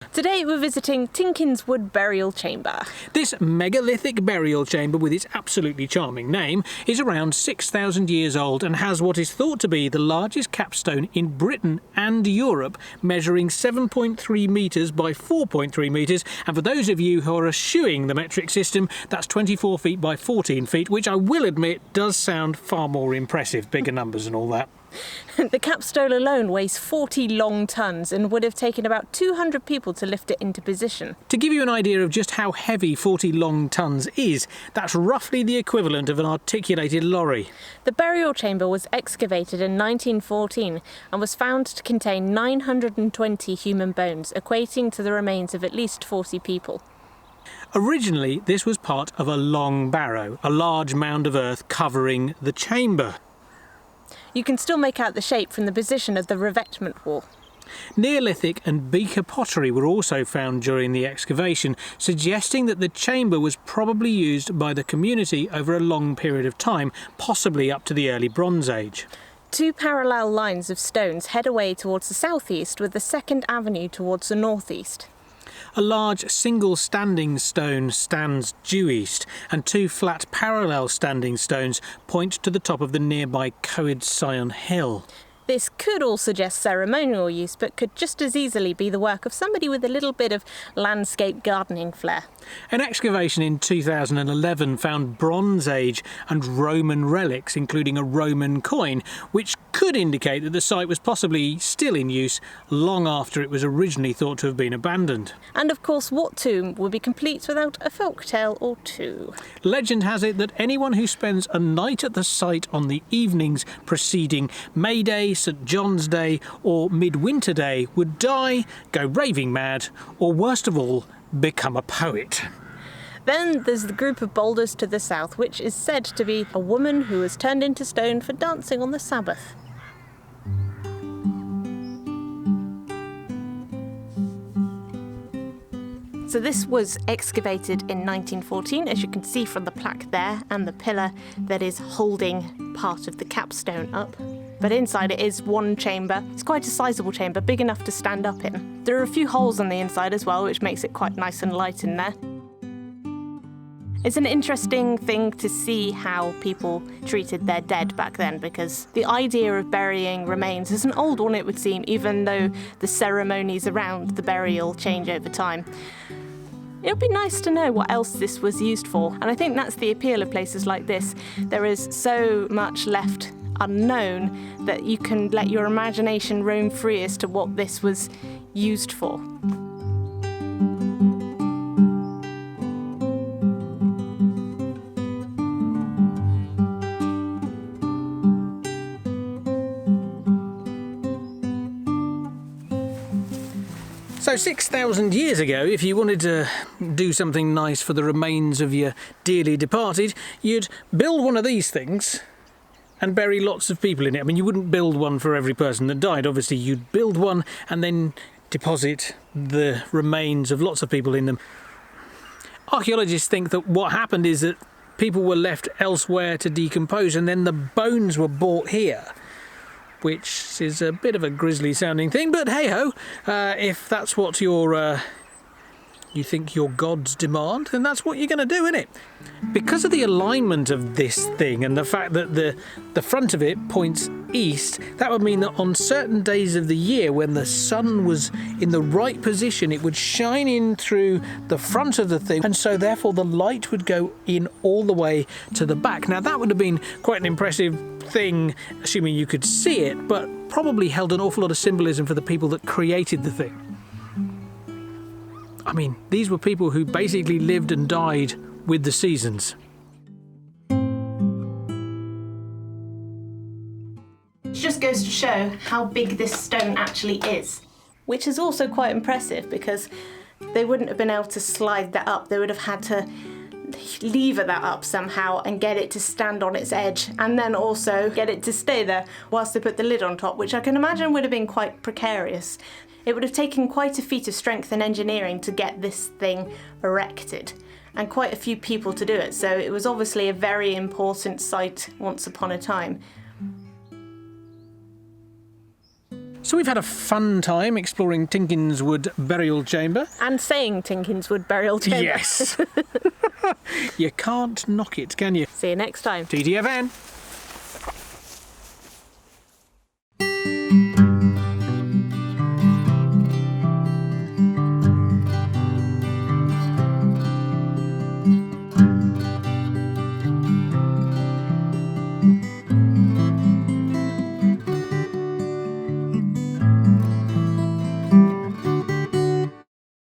Today we're visiting Tinkinswood Burial Chamber. This megalithic burial chamber, with its absolutely charming name, is around 6,000 years old and has what is thought to be the largest capstone in Britain and Europe, measuring 7.3 metres by 4.3 metres, and for those of you who are eschewing the metric system, that's 24 feet by 14 feet, which I will admit does sound far more impressive, bigger numbers and all that. The capstone alone weighs 40 long tons and would have taken about 200 people to lift it into position. To give you an idea of just how heavy 40 long tons is, that's roughly the equivalent of an articulated lorry. The burial chamber was excavated in 1914 and was found to contain 920 human bones, equating to the remains of at least 40 people. Originally, this was part of a long barrow, a large mound of earth covering the chamber. You can still make out the shape from the position of the revetment wall. Neolithic and beaker pottery were also found during the excavation, suggesting that the chamber was probably used by the community over a long period of time, possibly up to the early Bronze Age. Two parallel lines of stones head away towards the southeast, with the second avenue towards the northeast. A large single standing stone stands due east, and two flat parallel standing stones point to the top of the nearby Coed Sion Hill. This could all suggest ceremonial use, but could just as easily be the work of somebody with a little bit of landscape gardening flair. An excavation in 2011 found Bronze Age and Roman relics, including a Roman coin, which could indicate that the site was possibly still in use long after it was originally thought to have been abandoned. And of course, what tomb would be complete without a folktale or two? Legend has it that anyone who spends a night at the site on the evenings preceding May Day, St John's Day or Midwinter Day would die, go raving mad, or worst of all, become a poet. Then there's the group of boulders to the south, which is said to be a woman who was turned into stone for dancing on the Sabbath. So this was excavated in 1914, as you can see from the plaque there and the pillar that is holding part of the capstone up. But inside it is one chamber. It's quite a sizable chamber, big enough to stand up in. There are a few holes on the inside as well, which makes it quite nice and light in there. It's an interesting thing to see how people treated their dead back then, because the idea of burying remains is an old one, it would seem, even though the ceremonies around the burial change over time. It would be nice to know what else this was used for, and I think that's the appeal of places like this. There is so much left unknown that you can let your imagination roam free as to what this was used for. So 6,000 years ago, if you wanted to do something nice for the remains of your dearly departed, you'd build one of these things and bury lots of people in it. I mean, you wouldn't build one for every person that died. Obviously, you'd build one and then deposit the remains of lots of people in them. Archaeologists think that what happened is that people were left elsewhere to decompose, and then the bones were brought here, which is a bit of a grisly sounding thing, but hey-ho, if that's what you think your gods demand, then that's what you're going to do, innit? Because of the alignment of this thing and the fact that the front of it points east, that would mean that on certain days of the year when the sun was in the right position, it would shine in through the front of the thing, and so therefore the light would go in all the way to the back. Now that would have been quite an impressive thing, assuming you could see it, but probably held an awful lot of symbolism for the people that created the thing. I mean, these were people who basically lived and died with the seasons. It just goes to show how big this stone actually is, which is also quite impressive because they wouldn't have been able to slide that up. They would have had to lever that up somehow and get it to stand on its edge, and then also get it to stay there whilst they put the lid on top, which I can imagine would have been quite precarious. It would have taken quite a feat of strength and engineering to get this thing erected, and quite a few people to do it, so it was obviously a very important site once upon a time. So we've had a fun time exploring Tinkinswood Burial Chamber. And saying Tinkinswood Burial Chamber. Yes. You can't knock it, can you? See you next time. TTFN.